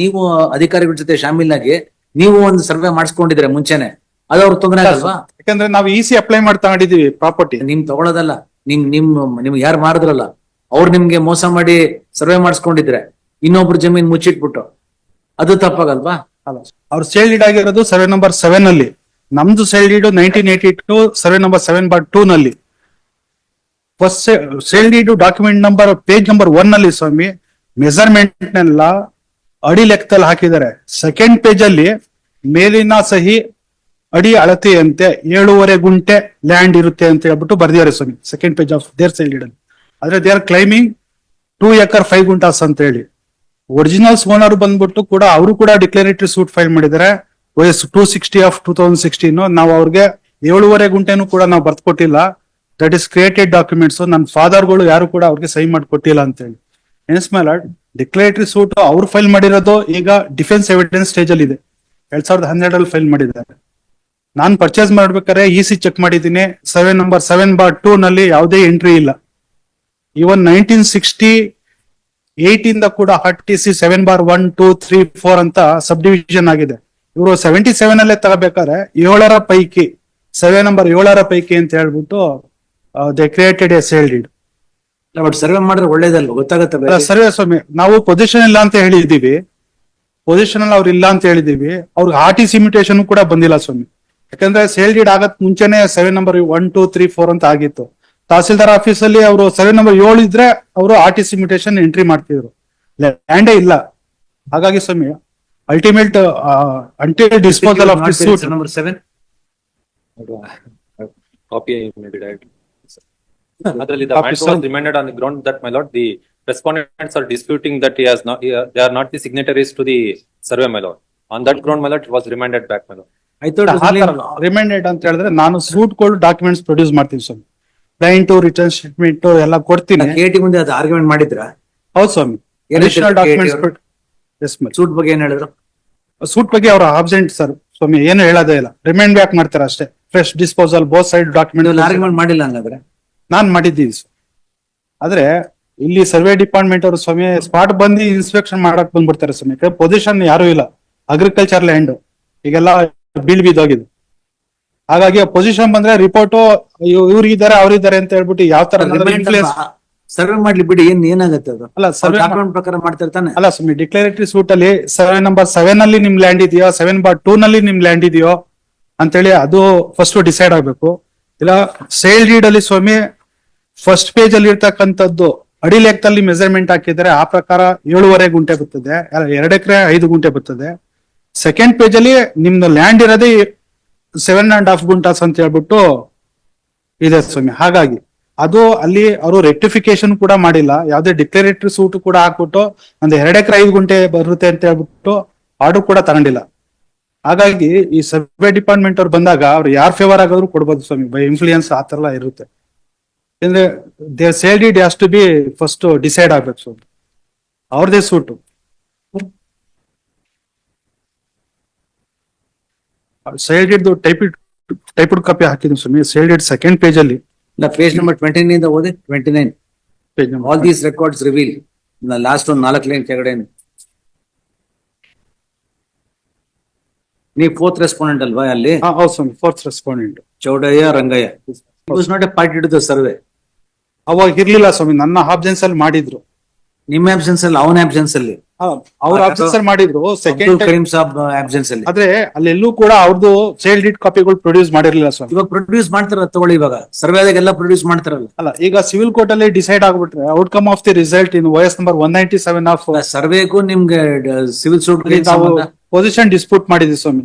ನೀವು ಅಧಿಕಾರಿಗಳ ಜೊತೆ ಶಾಮೀಲಾಗಿ ನೀವು ಒಂದು ಸರ್ವೆ ಮಾಡಿಸ್ಕೊಂಡಿದ್ರೆ ಮುಂಚೆನೆ, ಅದು ಅವ್ರ ತೊಂದರೆ ಆಗಲ್ವಾ? ಯಾಕಂದ್ರೆ ನಾವು ಇಸಿ ಅಪ್ಲೈ ಮಾಡಿ ತಗೊಂಡಿದೀವಿ ಪ್ರಾಪರ್ಟಿ. ನಿಮ್ ತಗೊಳ್ಳೋದಲ್ಲ, ನಿಮ್ಗೆ ಯಾರು ಮಾರಿದ್ರಲ್ಲ ಅವ್ರು ನಿಮ್ಗೆ ಮೋಸ ಮಾಡಿ ಸರ್ವೆ ಮಾಡಿಸ್ಕೊಂಡಿದ್ರೆ ಇನ್ನೊಬ್ರು ಜಮೀನ್ ಮುಚ್ಚಿಟ್ಬಿಟ್ಟು, ಅದು ತಪ್ಪಾಗಲ್ವಾ? ಅಲ್ಲ, ಅವ್ರು ಸೇಲ್ ಡೀಡ್ ಆಗಿರೋದು ಸರ್ವೆ ನಂಬರ್ 7 ಅಲ್ಲಿ. ನಮ್ದು ಸೇಲ್ ಡೀಡ್ 1982 ಸರ್ವೆ ನಂಬರ್ 7/2 ನಲ್ಲಿ. First sale deed document number page number 1 ಅಲ್ಲಿ ಸ್ವಾಮಿ ಮೆಜರ್ಮೆಂಟ್ ನೆಲ್ಲ ಅಡಿ ಲೆಕ್ಕದಲ್ಲಿ ಹಾಕಿದ್ದಾರೆ. ಸೆಕೆಂಡ್ ಪೇಜ್ ಅಲ್ಲಿ ಮೇಲಿನ ಸಹಿ ಅಡಿ ಅಳತೆಯಂತೆ 7.5 ಗುಂಟೆ ಲ್ಯಾಂಡ್ ಇರುತ್ತೆ ಅಂತ ಹೇಳ್ಬಿಟ್ಟು ಬರ್ದಿದ್ದಾರೆ ಸ್ವಾಮಿ second page of their sale deed ಅಲ್ಲಿ. ಆದ್ರೆ they are claiming 2 acre 5 guntas ಅಂತ ಹೇಳಿ. ಒರಿಜಿನಲ್ಸ್ ಓನರ್ ಬಂದ್ಬಿಟ್ಟು ಕೂಡ ಅವರು ಕೂಡ ಡಿಕ್ಲರೇಟರಿ ಸೂಟ್ ಫೈಲ್ ಮಾಡಿದ್ದಾರೆ. OS 260 of 2016. ನಾವು ಅವ್ರಿಗೆ 7.5 ಗುಂಟೆನೂ ಕೂಡ ನಾವು ಬರ್ಕೊಟ್ಟಿಲ್ಲ. That is created documents. ನನ್ನ ಫಾದರ್ಗಳು ಯಾರು ಕೂಡ ಅವ್ರಿಗೆ ಸಹಿ ಮಾಡಿಕೊಟ್ಟಿಲ್ಲ ಅಂತ ಹೇಳಿ. Hence my lord, declaratory suit ಅವ್ರು ಫೈಲ್ ಮಾಡಿರೋದು ಈಗ ಡಿಫೆನ್ಸ್ ಎವಿಡೆನ್ಸ್ ಸ್ಟೇಜ್ ಅಲ್ಲಿ ಇದೆ. 2012 ಫೈಲ್ ಮಾಡಿದ್ದಾರೆ. ನಾನ್ ಪರ್ಚೇಸ್ ಮಾಡ್ಬೇಕಾದ್ರೆ ಇಸಿ ಚೆಕ್ ಮಾಡಿದ್ದೀನಿ. ಸರ್ವೆ ನಂಬರ್ 7/2 ನಲ್ಲಿ ಯಾವುದೇ ಎಂಟ್ರಿ ಇಲ್ಲ. ಇವನ್ 1968 ಇಂದ ಕೂಡ RTC 7/1, 2, 3, 4 ಅಂತ ಸಬ್ ಡಿವಿಷನ್ ಆಗಿದೆ. ಇವರು 77 ಅಲ್ಲೇ ತಗೋಬೇಕಾದ್ರೆ 7ರ ಪೈಕಿ ಸರ್ವೆ ನಂಬರ್ 7ರ ಪೈಕಿ ಅಂತ ಹೇಳ್ಬಿಟ್ಟು they created A sale deed. But survey ಮಾಡಿದ್ರೆ ಒಳ್ಳೇದಲ್ವ, ಗೊತ್ತಾಗತ್ತೆ. ಸರ್ವೆ ಸ್ವಾಮಿ, ನಾವು ಪೊಸಿಷನ್ ಇಲ್ಲ ಅಂತ ಹೇಳಿದೀವಿ. ಪೊಸಿಷನ್ ಅಲ್ಲಿ ಅವ್ರು ಇಲ್ಲ ಅಂತ ಹೇಳಿದೀವಿ. ಅವ್ರಿಗೆ RTC ಇಮಿಟೇಷನ್ ಕೂಡ ಬಂದಿಲ್ಲ ಸ್ವಾಮಿ. ಯಾಕಂದ್ರೆ ಸೇಲ್ ಡೀಡ್ ಆಗತ್ ಮುಂಚೆನೆ ಸರ್ವೆ ನಂಬರ್ 1, 2, 3, 4 ಅಂತ ಆಗಿತ್ತು. ತಹಸೀಲ್ದಾರ್ ಆಫೀಸ್ ಅಲ್ಲಿ ಅವರು ಸರ್ವೆ ನಂಬರ್ 7 ಇದ್ರೆ ಅವರು RTC ಇಮಿಟೇಷನ್ ಎಂಟ್ರಿ ಮಾಡ್ತಿದ್ರು. ಲ್ಯಾಂಡೇ ಇಲ್ಲ. ಹಾಗಾಗಿ ಸ್ವಾಮಿ ultimate until disposal of this suit number 7 copy may be right. Adರಲ್ಲಿ the matter was remanded on the ground that my lord the respondents are disputing that they are not the signatories to the survey, my lord. On that ground, my lord, it was remanded back, my lord. Reminded ಅಂತ ಹೇಳಿದ್ರೆ ನಾನು suit ಗಳು documents produce ಮಾಡ್ತೀನಿ ಸ್ವಾಮಿ. Client return statement ಎಲ್ಲ ಕೊಡ್ತೀನಿ. KT ಮುಂದೆ ಅದು argument ಮಾಡಿದ್ರ? ಹೌದು ಸ್ವಾಮಿ. ಅಡಿಷನಲ್ ಡಾಕ್ಯುಮೆಂಟ್ಸ್ ಸೂಟ್ ಬಗ್ಗೆ ಏನ್ ಹೇಳಿದ್ರು? ಸೂಟ್ ಬಗ್ಗೆ ಅವ್ರ ಆಬ್ಸೆಂಟ್ ಸರ್ ಸ್ವಾಮಿ, ಏನು ಹೇಳೋದೇ ಇಲ್ಲ. ರಿಮೈಂಡ್ ಬ್ಯಾಕ್ ಮಾಡ್ತಾರೆ ಅಷ್ಟೇ. Fresh disposal both side document argument ಮಾಡಿಲ್ಲ ಹಂಗಾದ್ರೆ? ನಾನ್ ಮಾಡಿದ್ದೀನಿ. ಆದ್ರೆ ಇಲ್ಲಿ ಸರ್ವೆ ಡಿಪಾರ್ಟ್ಮೆಂಟ್ ಅವರು ಸ್ವಾಮಿ ಸ್ಪಾಟ್ ಬಂದು ಇನ್ಸ್ಪೆಕ್ಷನ್ ಮಾಡಕ್ ಬಂದ್ಬಿಡ್ತಾರೆ ಸ್ವಾಮಿ. ಪೊಸಿಷನ್ ಯಾರು ಇಲ್ಲ, ಅಗ್ರಿಕಲ್ಚರ್ ಲ್ಯಾಂಡ್ ಈಗೆಲ್ಲ ಬೀಳ್ಬಿದ್ದೋಗಿದೆ. ಹಾಗಾಗಿ ಪೊಸಿಷನ್ ಬಂದ್ರೆ ರಿಪೋರ್ಟ್ ಇವ್ರಿಗಿದ್ದಾರೆ ಅವ್ರಿದ್ದಾರೆ ಅಂತ ಹೇಳ್ಬಿಟ್ಟು ಯಾವ ತರ ಸರ್ವೆ ಮಾಡ್ಲಿ ಬಿಡಿ, ಏನಾಗುತ್ತೆ ಅದು? ಅಲ್ಲ ಸರ್ವೆ ಪ್ರಕಾರ ಮಾಡ್ತಿರ್ತಾನೆ. ಅಲ್ಲ ಸ್ವಾಮಿ, ಡಿಕ್ಲರೇಟರಿ ಸೂಟ್ ಅಲ್ಲಿ ಸರ್ವೆ ನಂಬರ್ 7 ಅಲ್ಲಿ ನಿಮ್ ಲ್ಯಾಂಡ್ ಇದೆಯೋ 7/2 ನಲ್ಲಿ ನಿಮ್ ಲ್ಯಾಂಡ್ ಇದೆಯೋ ಅಂತೇಳಿ ಅದು ಫಸ್ಟ್ ಡಿಸೈಡ್ ಆಗ್ಬೇಕು. ಇಲ್ಲ ಸೇಲ್ ಡೀಡ್ ಅಲ್ಲಿ ಸ್ವಾಮಿ ಫಸ್ಟ್ ಪೇಜ್ ಅಲ್ಲಿ ಇರ್ತಕ್ಕಂಥದ್ದು ಅಡಿ ಲೆಕ್ಕದಲ್ಲಿ ಮೆಜರ್ಮೆಂಟ್ ಹಾಕಿದ್ರೆ ಆ ಪ್ರಕಾರ 7.5 ಗುಂಟೆ ಬರ್ತದೆ, 2 ಎಕರೆ 5 ಗುಂಟೆ ಬರ್ತದೆ. ಸೆಕೆಂಡ್ ಪೇಜ್ ಅಲ್ಲಿ ನಿಮ್ದು ಲ್ಯಾಂಡ್ ಇರೋದೇ 7.5 ಗುಂಟಾಸ್ ಅಂತ ಹೇಳ್ಬಿಟ್ಟು ಇದೆ ಸ್ವಾಮಿ. ಹಾಗಾಗಿ ಅದು ಅಲ್ಲಿ ಅವರು ರೆಕ್ಟಿಫಿಕೇಶನ್ ಕೂಡ ಮಾಡಿಲ್ಲ. ಯಾವ್ದೇ ಡಿಕ್ಲರೇಟರಿ ಸೂಟ್ ಕೂಡ ಹಾಕ್ಬಿಟ್ಟು ಒಂದು 2 ಎಕರೆ 5 ಗುಂಟೆ ಬರುತ್ತೆ ಅಂತ ಹೇಳ್ಬಿಟ್ಟು ಆರ್ಡರ್ ಕೂಡ ತಗೊಂಡಿಲ್ಲ. ಹಾಗಾಗಿ ಈ ಸರ್ವೆ ಡಿಪಾರ್ಟ್ಮೆಂಟ್ ಅವ್ರು ಬಂದಾಗ ಅವ್ರು ಯಾರ್ ಫೇವರ್ ಆಗಾದ್ರು ಕೊಡ್ಬೋದು ಸ್ವಾಮಿ. ಬೈ ಇನ್ಫ್ಲೂಯೆನ್ಸ್ ಆ ತರ ಎಲ್ಲ ಇರುತ್ತೆ. ಯಾಕಂದ್ರೆ the sale deed has to be first decide ಆಗ್ಬೇಕು ಸ್ವಾಮಿ. ಅವ್ರದೇ suit. Sale deed typed copy ಹಾಕಿದ್ವಿ ಸ್ವಾಮಿ. ಸೇಲ್ ಡೀಡ್ ಸೆಕೆಂಡ್ ಪೇಜ್ ಅಲ್ಲಿ ಪೇಜ್ ನಂಬರ್ 29 ಇಂದ ಓದಿ. 29 page number. All these records reveal last ಒಂದು 4 ಲೈನ್ ಕೆಳಗಡೆ. ನೀವು 4th ರೆಸ್ಪಾಂಡೆಂಟ್ ಅಲ್ವಾ ಅಲ್ಲಿ? ಹೌದು ಸ್ವಾಮಿ, 4th respondent Chowdaiah Rangaiah. Was not a party to the survey. ಅವಾಗ ಇರ್ಲಿಲ್ಲ ಸ್ವಾಮಿ, ನನ್ನ ಆಬ್ಸೆನ್ಸ್ ಅಲ್ಲಿ ಮಾಡಿದ್ರು. ನಿಮ್ಮ ಆಬ್ಸೆನ್ಸ್ ಅಲ್ಲಿ, ಅವನ ಆಬ್ಸೆನ್ಸ್ ಅಲ್ಲಿ, ಅವ್ರ ಆಬ್ಸೆನ್ಸ್ ಅಲ್ಲಿ ಮಾಡಿದ್ರು. ಸೆಕೆಂಡ್ ಕರೀಂ ಸಾಬ್ ಆಬ್ಸೆನ್ಸ್ ಅಲ್ಲಿ. ಆದ್ರೆ ಅಲ್ಲೆಲ್ಲೂ ಕೂಡ ಅವ್ರದ್ದು ಸೇಲ್ ಡೀಡ್ ಕಾಪಿಗಳು ಪ್ರೊಡ್ಯೂಸ್ ಮಾಡಿರ್ಲಿಲ್ಲ ಸ್ವಾಮಿ. ಇವಾಗ ಪ್ರೊಡ್ಯೂಸ್ ಮಾಡ್ತಾರ ತಗೊಳ್ಳಿ, ಇವಾಗ ಸರ್ವೆ ಆದಾಗೆಲ್ಲ ಪ್ರೊಡ್ಯೂಸ್ ಮಾಡ್ತಾರಲ್ಲ. ಅಲ್ಲ, ಈಗ ಸಿವಿಲ್ ಕೋರ್ಟ್ ಅಲ್ಲಿ ಡಿಸೈಡ್ ಆಗ್ಬಿಟ್ರೆ outcome of the result in OS number 197 of ಸರ್ವೆಗೂ ನಿಮ್ಗೆ ಸಿವಿಲ್ ಸೂಟ್ ಪೊಸಿಷನ್ ಡಿಸ್ಪ್ಯೂಟ್ ಮಾಡಿದ್ವಿ ಸ್ವಾಮಿ.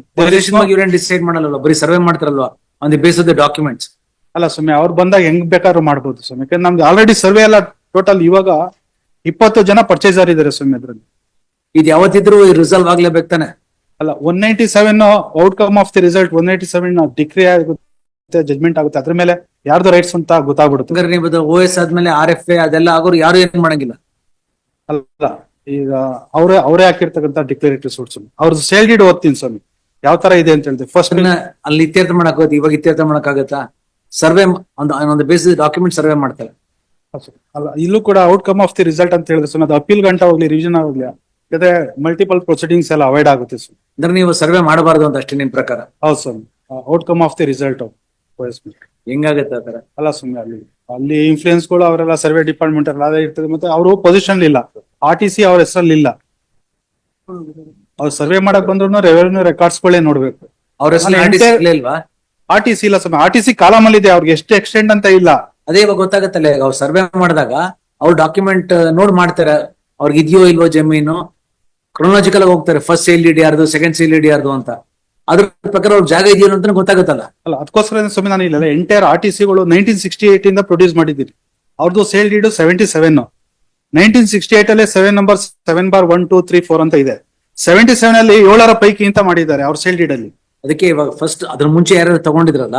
ಇವ್ರೇನ್ ಡಿಸೈಡ್ ಮಾಡಲ್ಲ, ಬರೀ ಸರ್ವೆ ಮಾಡ್ತಾರಲ್ವಾ on the base of the documents. ಅಲ್ಲ ಸ್ವಾಮಿ, ಅವ್ರು ಬಂದಾಗ ಹೆಂಗ್ ಬೇಕಾದ್ರೂ ಮಾಡ್ಬೋದು ಸ್ವಾಮಿ. ಯಾಕಂದ್ರೆ ನಮ್ದು ಆಲ್ರೆಡಿ ಸರ್ವೆ ಎಲ್ಲ ಟೋಟಲ್ ಇವಾಗ 20 ಜನ ಪರ್ಚೇಸರ್ ಇದಾರೆ ಸ್ವಾಮಿ. ಅದ್ರಲ್ಲಿ ಇದು ಯಾವತ್ತಿದ್ರು ರಿಸಲ್ವ್ ಆಗ್ಲೇಬೇಕು ತಾನೆ? ಅಲ್ಲ, 197 outcome of the result 197 decree ಆಗುತ್ತೆ, ಜಜ್ಮೆಂಟ್ ಆಗುತ್ತೆ. ಅದ್ರ ಮೇಲೆ ಯಾರ್ದು ರೈಟ್ಸ್ ಅಂತ ಗೊತ್ತಾಗ್ಬಿಡುತ್ತೆ. ನೀವು OS ಆದ್ಮೇಲೆ RFA ಅದೆಲ್ಲ ಆಗೋರು ಯಾರು ಏನ್ ಮಾಡಂಗಿಲ್ಲ. ಅಲ್ಲ, ಈಗ ಅವರೇ ಹಾಕಿರ್ತಕ್ಕಂಥ ಡಿಕ್ಲರೇಟರಿ ಸೂಟ್ಸ್ ಅವ್ರದ್ದು ಸೇಲ್ ಡೀಡ್ ಓದ್ತೀನಿ ಸ್ವಾಮಿ ಯಾವ ತರ ಇದೆ ಅಂತ ಹೇಳಿದೆ. ಫಸ್ಟ್ ಅಲ್ಲಿ ಇತ್ಯರ್ಥ ಮಾಡಕ್ ಹೋಗುತ್ತೆ, ಇವಾಗ ಇತ್ಯರ್ಥ ಮಾಡಕ್ ಆಗತ್ತಾ? ಸರ್ವೆ ಒಂದು ಬೇಸಿಸ್ ಡಾಕ್ಯುಮೆಂಟ್ ಸರ್ವೆ ಮಾಡ್ತಾರೆ. ಅಲ್ಲ, ಇಲ್ಲೂ ಕೂಡ ಔಟ್ಕಮ್ ಆಫ್ ದಿ ರಿಸಲ್ಟ್ ಅಂತ ಹೇಳಿದ್ರೆ ಸ್ವಾಮಿ, ಅದು ಅಪೀಲ್ ಗಂಟ ಹೋಗ್ಲಿ ರಿವಿಷನ್ ಆಗ್ಲಿ ಯಾಕಂದ್ರೆ ಮಲ್ಟಿಪಲ್ ಪ್ರೊಸೀಡಿಂಗ್ಸ್ ಎಲ್ಲ ಅವಾಯ್ಡ್ ಆಗುತ್ತೆ ಸರ್. ಅಂದ್ರೆ ನೀವು ಸರ್ವೆ ಮಾಡಬಾರ್ದು ಅಂತ ಅಷ್ಟೇ ನಿಮ್ ಪ್ರಕಾರ. ಹೌದು sir, outcome of the result ಹೆಂಗಾಗತ್ತೆ ಆತರ? ಅಲ್ಲ ಸುಮ್ಮನೆ ಅಲ್ಲಿ ಇನ್ಫ್ಲೂಯೆನ್ಸ್ ಗಳು ಅವರೆಲ್ಲ ಸರ್ವೆ ಡಿಪಾರ್ಟ್ಮೆಂಟ್ ಎಲ್ಲ ಅದೇ ಇರ್ತದೆ. ಮತ್ತೆ ಅವರು ಪೊಸಿಷನ್ ಇಲ್ಲ, RTC ಅವ್ರ ಹೆಸರಲ್ಲಿ ಇಲ್ಲ. ಅವ್ರು ಸರ್ವೆ ಮಾಡಕ್ ಬಂದ್ರು ರೆವೆನ್ಯೂ ರೆಕಾರ್ಡ್ಸ್ ಗಳೇ ನೋಡ್ಬೇಕು. ಅವ್ರ ಹೆಸರು ಇಲ್ವಾ? RTC ಇಲ್ಲ ಸುಮ್ಮನೆ, RTC ಕಾಲಮ್ ಅಲ್ಲಿ ಇದೆ, ಅವ್ರಿಗೆ ಎಷ್ಟು ಎಕ್ಸ್ಟೆಂಡ್ ಅಂತ ಇಲ್ಲ. ಅದೇ ಇವಾಗ ಗೊತ್ತಾಗತ್ತಲ್ಲ, ಈಗ ಅವ್ರು ಸರ್ವೆ ಮಾಡಿದಾಗ ಅವ್ರು ಡಾಕ್ಯುಮೆಂಟ್ ನೋಡ್ ಮಾಡ್ತಾರೆ, ಅವ್ರಿಗೆ ಇದೆಯೋ ಇಲ್ವೋ ಜಮೀನು, ಕ್ರೊನಾಲಜಿಕಲ್ ಆಗಿ ಹೋಗ್ತಾರೆ, ಫಸ್ಟ್ ಸೇಲ್ ಡೀಡ್ ಯಾರ್ದು, ಸೆಕೆಂಡ್ ಸೇಲ್ ಡೀಡ್ ಯಾರ್ದು ಅಂತ. ಅದ್ರ ಪ್ರಕಾರ ಅವ್ರ ಜಾಗ ಇದೆಯೋ ಅಂತ ಗೊತ್ತಾಗುತ್ತಲ್ಲ. ಅಲ್ಲ ಅದಕ್ಕೋಸ್ಕರ ಸ್ವಾಮಿ ನಾನು ಇಲ್ಲ ಎಂಟೈರ್ RTC ಗಳು 1968 ಇಂದ ಪ್ರೊಡ್ಯೂಸ್ ಮಾಡಿದ್ದೀನಿ. ಅವ್ರದ್ದು ಸೇಲ್ ಡೀಡ್ 77. 1968 ಅಲ್ಲಿ 7 1 2 3 4 ಅಂತ ಇದೆ. 77 ಅಲ್ಲಿ 7 ಪೈಕಿ ಅಂತ ಮಾಡಿದ್ದಾರೆ ಅವ್ರ ಸೇಲ್ ಡೀಡ್ ಅಲ್ಲಿ. ಅದಕ್ಕೆ ಇವಾಗ ಫಸ್ಟ್ ಅದ್ರ ಮುಂಚೆ ಯಾರು ತಗೊಂಡಿದ್ರಲ್ಲ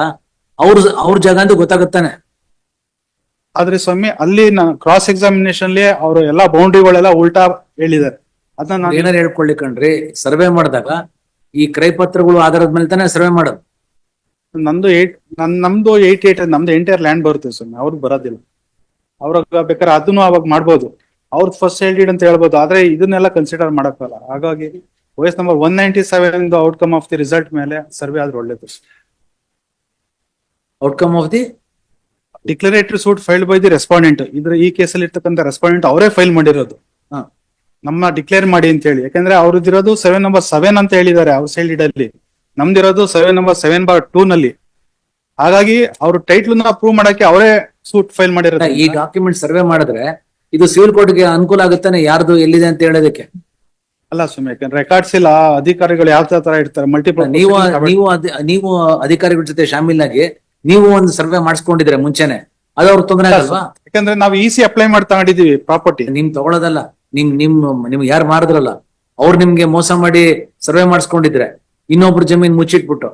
ಅವ್ರ ಜಾಗ ಅಂತ ಗೊತ್ತಾಗುತ್ತಾನೆ. ಆದ್ರೆ ಸ್ವಾಮಿ ಅಲ್ಲಿ ಕ್ರಾಸ್ ಎಕ್ಸಾಮಿನೇಷನ್ ಅವರು ಎಲ್ಲಾ ಬೌಂಡ್ರಿಗಳೆಲ್ಲ ಉಲ್ಟಾ ಹೇಳಿದ್ದಾರೆ. ಅದನ್ನ ನಾನು ಏನಾರು ಹೇಳ್ಕೊಳ್ಳಿ ಕಣ್ರಿ, ಸರ್ವೆ ಮಾಡಿದಾಗ ಈ ಕ್ರಯಪತ್ರಗಳು ಆಧಾರದ ಮೇಲೆ ತಾನೇ ಸರ್ವೆ ಮಾಡೋದು. ನಮ್ದು 88 ನಮ್ದು ಎಂಟೈರ್ ಲ್ಯಾಂಡ್ ಬರುತ್ತೆ ಸ್ವಾಮಿ, ಅವ್ರಿಗೆ ಬರೋದಿಲ್ಲ. ಅವ್ರಾಗ ಬೇಕಾದ್ರೆ ಅದನ್ನು ಅವಾಗ ಮಾಡ್ಬೋದು, ಅವ್ರದ್ದು ಫಸ್ಟ್ ಸೇಲ್ ಡೀಡ್ ಅಂತ ಹೇಳ್ಬೋದು. ಆದ್ರೆ ಇದನ್ನೆಲ್ಲ ಕನ್ಸಿಡರ್ ಮಾಡಕ್ಕಲ್ಲ. ಹಾಗಾಗಿ OS number 197 outcome of the result ಮೇಲೆ ಸರ್ವೆ ಆದ್ರೆ ಒಳ್ಳೇದು. Outcome of the declaratory suit filed by the respondent. ಈ ಕೇಸಲ್ಲಿ ಇರ್ತಕ್ಕಂಥ ರೆಸ್ಪಾಂಡೆಂಟ್ ಅವರೇ ಫೈಲ್ ಮಾಡಿರೋದು, ನಮ್ಮ ಡಿಕ್ಲೇರ್ ಮಾಡಿ ಅಂತ ಹೇಳಿ. ಯಾಕಂದ್ರೆ ಅವ್ರದ್ದಿರೋದು 7 ಅಂತ ಹೇಳಿದ್ದಾರೆ ಅವ್ರ ಸೇಲ್ ಡೀಡ್ ಅಲ್ಲಿ, ನಮ್ದಿರೋದು 7 ನಲ್ಲಿ. ಹಾಗಾಗಿ ಅವ್ರ ಟೈಟ್ಲ್ ನ ಅಪ್ರೂವ್ ಮಾಡಕ್ಕೆ ಅವರೇ ಸೂಟ್ ಫೈಲ್ ಮಾಡಿರೋದು. ಈ ಡಾಕ್ಯುಮೆಂಟ್ ಸರ್ವೆ ಮಾಡಿದ್ರೆ ಇದು ಸಿವಿಲ್ ಕೋರ್ಟ್ಗೆ ಅನುಕೂಲ ಆಗುತ್ತಾನೆ, ಯಾರ್ದು ಎಲ್ಲಿದೆ ಅಂತ ಹೇಳೋದಕ್ಕೆ. ಅಲ್ಲ ಸುಮ್ಮನೆ ಯಾಕಂದ್ರೆ ರೆಕಾರ್ಡ್ಸ್ ಇಲ್ಲ, ಅಧಿಕಾರಿಗಳು ಯಾವ ತರ ಇರ್ತಾರೆ, ಮಲ್ಟಿಪಲ್. ನೀವು ಅಧಿಕಾರಿಗಳ ಜೊತೆ ಶಾಮೀಲಾಗಿ ನೀವು ಒಂದು ಸರ್ವೆ ಮಾಡಿಸ್ಕೊಂಡಿದ್ರೆ ಮುಂಚೆನೆ, ಅದು ಅವ್ರ ತೊಂದರೆ ಆಗಲ್ವಾ? ಯಾಕಂದ್ರೆ ನಾವು EC ಅಪ್ಲೈ ಮಾಡಿ ತಗೊಂಡಿದೀವಿ ಪ್ರಾಪರ್ಟಿ. ನಿಮ್ ತಗೊಳ್ಳೋದಲ್ಲ, ನಿಮ್ಗೆ ಯಾರು ಮಾರಿದ್ರಲ್ಲ ಅವ್ರು ನಿಮ್ಗೆ ಮೋಸ ಮಾಡಿ ಸರ್ವೆ ಮಾಡಿಸ್ಕೊಂಡಿದ್ರೆ ಇನ್ನೊಬ್ರು ಜಮೀನ್ ಮುಚ್ಚಿಟ್ಬಿಟ್ಟು,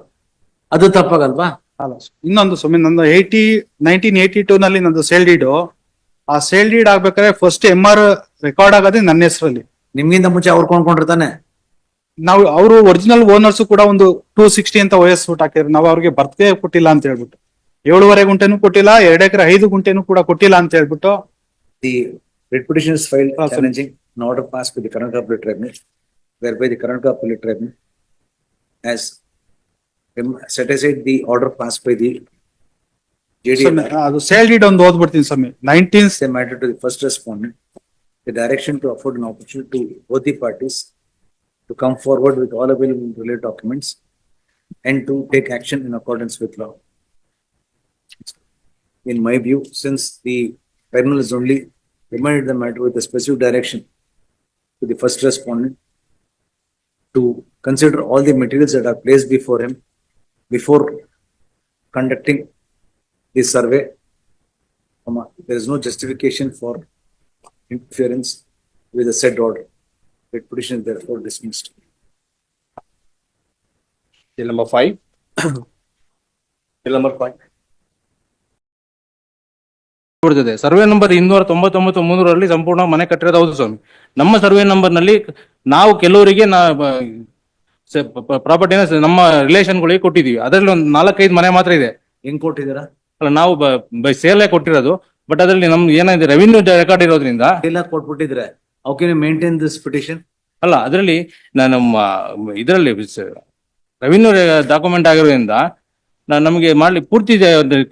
ಅದು ತಪ್ಪಾಗಲ್ವಾ? ಅಲ್ಲ ಇನ್ನೊಂದು ಸುಮ್ಮನೆ ನಂದು 1982 ನಲ್ಲಿ ನಂದು ಸೇಲ್ ಡೀಡು. ಆ ಸೇಲ್ ಡೀಡ್ ಆಗ್ಬೇಕಾದ್ರೆ ಫಸ್ಟ್ MR ರೆಕಾರ್ಡ್ ಆಗೋದೇ ನನ್ನ ಹೆಸರಲ್ಲಿ. ನಿಮ್ಗಿಂತ ಮುಂಚೆ ಅವ್ರು ಕೊಂಡ್ಕೊಂಡಿರ್ತಾನೆ. ನಾವು ಅವರು ಒರಿಜಿನಲ್ ಓನರ್ಸ್ ಕೂಡ ಒಂದು 260 ಅಂತ OS ಸೂಟ್ ಹಾಕಿದ್ರು. ನಾವು ಅವ್ರಿಗೆ ಬರ್ತ್ಗೆ ಕೊಟ್ಟಿಲ್ಲ ಅಂತ ಹೇಳ್ಬಿಟ್ಟು, 7.5 ಗುಂಟೆನೂ ಕೊಟ್ಟಿಲ್ಲ, 2 ಎಕರೆ 5 ಗುಂಟೆನೂ ಕೂಡ ಕೊಟ್ಟಿಲ್ಲ ಅಂತ ಹೇಳ್ಬಿಟ್ಟು. The writ petition is filed challenging an order passed by the Karnataka Appellate Tribunal, whereby the Karnataka Appellate Tribunal has set aside the order passed by the JDA. ಅದು ಸೇಲ್ ಡೀಡ್ ಒಂದು ಓದ್ಬಿಡ್ತೀನಿ ಸ್ವಾಮಿ. 19th the matter to the first respondent, the direction to afford an opportunity to both the parties to come forward with all available related documents and to take action in accordance with law. In my view, since the tribunal has only remanded the matter with a specific direction to the first respondent to consider all the materials that are placed before him before conducting this survey, there is no justification for interference with the said order. The petition is therefore dismissed. Bill number 5. Bill number 5. ಕೊಡ್ತದೆ. Survey number 299 300 ಸಂಪೂರ್ಣ ಮನೆ ಕಟ್ಟಿರೋದು ಹೌದು ಸ್ವಾಮಿ. ನಮ್ಮ survey number ನಲ್ಲಿ ನಾವು ಕೆಲವರಿಗೆ ಪ್ರಾಪರ್ಟಿನ ನಮ್ಮ ರಿಲೇಷನ್ಗಳಿಗೆ ಕೊಟ್ಟಿದೀವಿ. ಅದರಲ್ಲಿ ಒಂದು 4-5 ಮನೆ ಮಾತ್ರ ಇದೆ. ಹೆಂಗ್ ಕೊಟ್ಟಿದ್ದೀರಾ? ಅಲ್ಲ ನಾವು ಬೈ ಸೇಲ್ ಕೊಟ್ಟಿರೋದು, ಬಟ್ ಅದರಲ್ಲಿ ನಮ್ದು ಏನಿದೆ ರೆವಿನ್ಯೂ ರೆಕಾರ್ಡ್ ಇರೋದ್ರಿಂದ ಎಲ್ಲ ಕೊಟ್ಬಿಟ್ಟಿದ್ರೆ how can you maintain this petition? ಅಲ್ಲ ಅದರಲ್ಲಿ ನಮ್ಮ ಇದರಲ್ಲಿ ರೆವಿನ್ಯೂ ಡಾಕ್ಯುಮೆಂಟ್ ಆಗಿರೋದ್ರಿಂದ ನಮಗೆ ಮಾಡ್ಲಿ ಪೂರ್ತಿ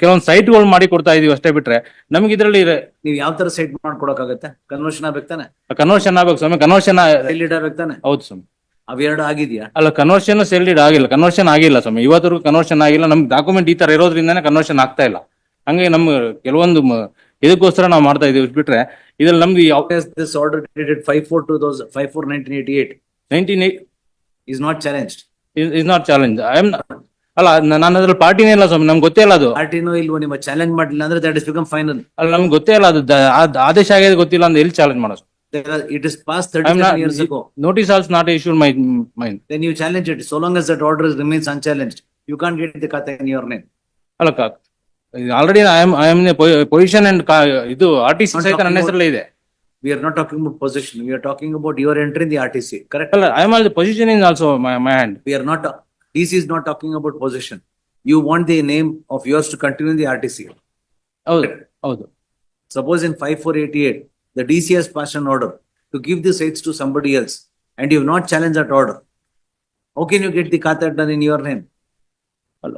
ಕೆಲವೊಂದು ಸೈಟ್ಗಳು ಮಾಡಿ ಕೊಡ್ತಾ ಇದೀವಿ ಅಷ್ಟೇ, ಬಿಟ್ರೆ ನಮ್ಗೆ ಇದರಲ್ಲಿ ನೀವು ಯಾವ ತರ ಸೈಟ್ ಮಾಡ್ಕೊಡಕ್ಕಾಗತ್ತೆ? ಕನ್ವರ್ಷನ್ ಆಗ್ಬೇಕು ತಾನೆ? ಕನ್ವರ್ಷನ್ ಆಗ್ಬೇಕು ಸ್ವಾಮಿ. ಕನ್ವರ್ಷನ್ ಆಗ್ಬೇಕು ತಾನೆ? ಹೌದು ಸ್ವಾಮಿ. ಅವೆರಡು ಆಗಿದ್ಯಾ? ಅಲ್ಲ ಕನ್ವರ್ಷನ್ ಸೇಲ್ಡ್ ಆಗಿಲ್ಲ, ಕನ್ವರ್ಷನ್ ಆಗಿಲ್ಲ ಸ್ವಾಮಿ. ಇವತ್ತರೆಗೂ ಕನ್ವರ್ಷನ್ ಆಗಿಲ್ಲ. ನಮ್ಗೆ ಡಾಕ್ಯುಮೆಂಟ್ ಈ ತರ ಇರೋದ್ರಿಂದಾನೇ ಕನ್ವರ್ಷನ್ ಆಗ್ತಾ ಇಲ್ಲ. ಹಂಗೆ ನಮ್ಗೆ ಕೆಲವೊಂದು ಇದಕ್ಕೋಸ್ಕರ ನಾವು ಮಾಡ್ತಾ ಇದೀವಿ, ಬಿಟ್ರೆ ಇದ್ರಲ್ಲಿ ನಮ್ದು this order dated 5/4/1988 is not challenged. Is not challenge. ಅಲ್ಲ ನಾನು ಅದ್ರಲ್ಲಿ ಪಾರ್ಟಿನೇ ಇಲ್ಲ ಸ್ವಾಮಿ, ನಮ್ಗೆ ಗೊತ್ತೇ ಇಲ್ಲ ಅದು. ಪಾರ್ಟಿನೋ ಇಲ್ವೋ ನಿಮ್ಮ ಚಾಲೆಂಜ್ ಮಾಡಿಲ್ಲ ಅಂದ್ರೆ that is become final. ಅಲ್ಲ ನಮ್ಗೆ ಗೊತ್ತೇ ಇಲ್ಲ ಅದು ಆದೇಶ ಆಗಿದೆ ಗೊತ್ತಿಲ್ಲ ಅಂದ್ರೆ ಎಲ್ಲಿ ಚಾಲೆಂಜ್ ಮಾಡೋದು? It is past 37 years ago. Notice also not issued my mind. Then you challenge it. So long as that order remains unchallenged, you can't get the kata in your name. ಅಲ್ಲ already I am position and ಇದು RTC ಸಹಿತ ನನ್ನ ಹೆಸರಲ್ಲೇ ಇದೆ. We are not talking about possession. We are talking about your entry in the RTC. Correct? ಅಲ್ಲ I am all position in also my hand. We are not. DC is not talking about possession. You want the name of yours to continue in the RTC. ಹೌದು ಹೌದು. Suppose in 5/4/88, the DC has passed an order to give the sites to somebody else. and you have not challenged that order. How can you get the Khata done in your name? ಅಲ್ಲ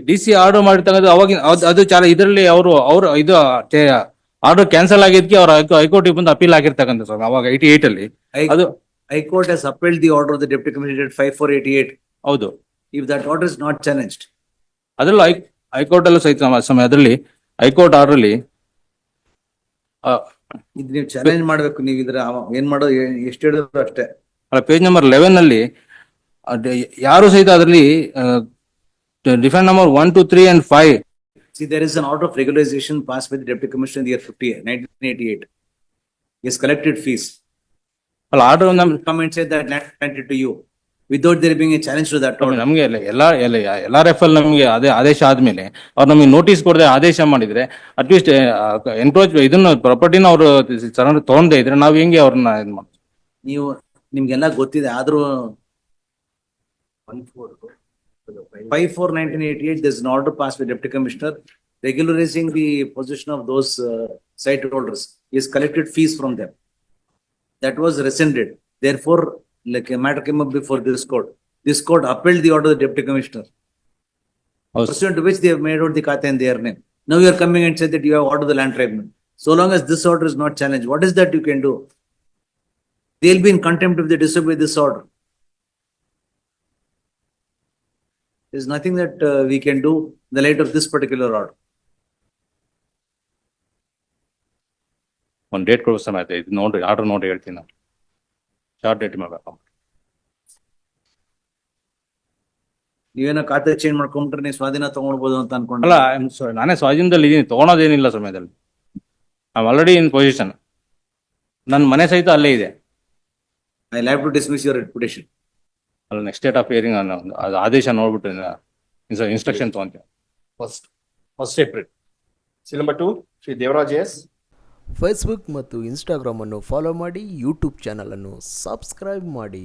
D C order ಮಾಡಿರ್ತಕ್ಕಂಥ ಅವಾಗಿನ ಅದು ಚಾಲ ಇದರಲ್ಲಿ ಅವರು ಇದು order cancel ಆಗಿದ್ಕೆ ಅವ್ರ high court ಬಂದು appeal ಆಗಿರ್ತಕ್ಕಂಥ ಸ್ವಾಮಿ ಅವಾಗ 88 ಅಲ್ಲಿ ಅದು High Court has upheld the order of the Deputy Commissioner 5488. ಹೌದು. If that order is not challenged, ಅದ್ರಲ್ಲೂ ಹೈಕೋರ್ಟ್ ಅಲ್ಲೂ ಸಹಿತ ಸ್ವಾಮಿ ಅದರಲ್ಲಿ ಹೈಕೋರ್ಟ್ ಆರ್ಡರ್ ಅಲ್ಲಿ ಇದು ನೀವು ಚಾಲೆಂಜ್ ಮಾಡ್ಬೇಕು. ನೀವು ಇದ್ರ ಏನ್ ಮಾಡೋದು ಎಷ್ಟು ಹೇಳಿದ್ರು ಅಷ್ಟೇ. ಪೇಜ್ ನಂಬರ್ 11 ಅಲ್ಲಿ ಯಾರು ಸಹಿತ ಅದರಲ್ಲಿ defend number 1, 2, 3 and 5. See, there is an order of regularization passed by the Deputy Commissioner in the year 1988. He has collected fees. ಅಲ್ಲ order Come and say that land granted to you without there being a challenge to that order. ನಮ್ಗೆ ಎಲ್ಲಾ referral ನಮ್ಗೆ ಅದೇ ಆದೇಶ ಆದ್ಮೇಲೆ ಅವ್ರು ನಮಗೆ notice ಕೊಡದೆ ಆದೇಶ ಮಾಡಿದ್ರೆ ಅಟ್ಲೀಸ್ಟ್ ಎನ್ಕ್ರೋಚ್ ಇದನ್ನ ಪ್ರಾಪರ್ಟಿನ ಅವರು ತಗೊಂಡೇ ಇದ್ರೆ ನಾವ್ ಹೆಂಗೆ ಅವ್ರನ್ನ ಇದ್ ಮಾಡ್ತೀವಿ? ನೀವು ನಿಮ್ಗೆಲ್ಲ ಗೊತ್ತಿದೆ ಆದ್ರೂ 54/1988 there's an order passed by Deputy Commissioner regularizing the position of those site holders. He has collected fees from them. That was rescinded. Therefore, like a matter came up before this court. This court upheld the order of the Deputy Commissioner, ಹೌದು. pursuant to which they have made out the Khata in their name. Now you are coming and say that you have ordered the land tribunal. So long as this order is not challenged, what is that you can do? They'll be in contempt if they disobey this order. There's nothing that we can do in the light of this particular order. ಒಂದ್ date ಕೊಡೋ ಸಮಯ ಇದು ನೋಡ್ರಿ order ನೋಡಿ ಹೇಳ್ತೀನಿ ನಾನು short date ಮಾಡ್ಬೇಕು. ನೀವೇನೋ ಖಾತೆ ಚೇಂಜ್ ಮಾಡ್ಕೊಂಡ್ರೆ ನೀವು ಸ್ವಾಧೀನ ತಗೊಳ್ಬೋದು ಅಂತ ಅಲ್ಲ ಅನ್ಕೊಂಡ್ರೆ ನಾನೇ ಸ್ವಾಧೀನದಲ್ಲಿ ಇದೀನಿ, ತಗೊಳೋದೇನಿಲ್ಲ ಸಮಯದಲ್ಲಿ. I am already in position. ನನ್ನ ಮನೆ ಸಹಿತ ಅಲ್ಲೇ ಇದೆ. I'll have to dismiss your reputation. ಅಲ್ಲ ನೆಕ್ಸ್ಟ್ ಡೇಟ್ ಆಫ್ ಹಿಯರಿಂಗ್ ಅದು ಆದೇಶ ನೋಡ್ಬಿಟ್ಟು ಇನ್ಸ್ಟ್ರಕ್ಷನ್ ತಗೊಂತೀನಿ. First April. Seal number 2, Shri Devaraj S. Facebook ಮತ್ತು ಇನ್ಸ್ಟಾಗ್ರಾಮನ್ನು ಫಾಲೋ ಮಾಡಿ, ಯೂಟ್ಯೂಬ್ ಚಾನಲನ್ನು ಸಬ್ಸ್ಕ್ರೈಬ್ ಮಾಡಿ.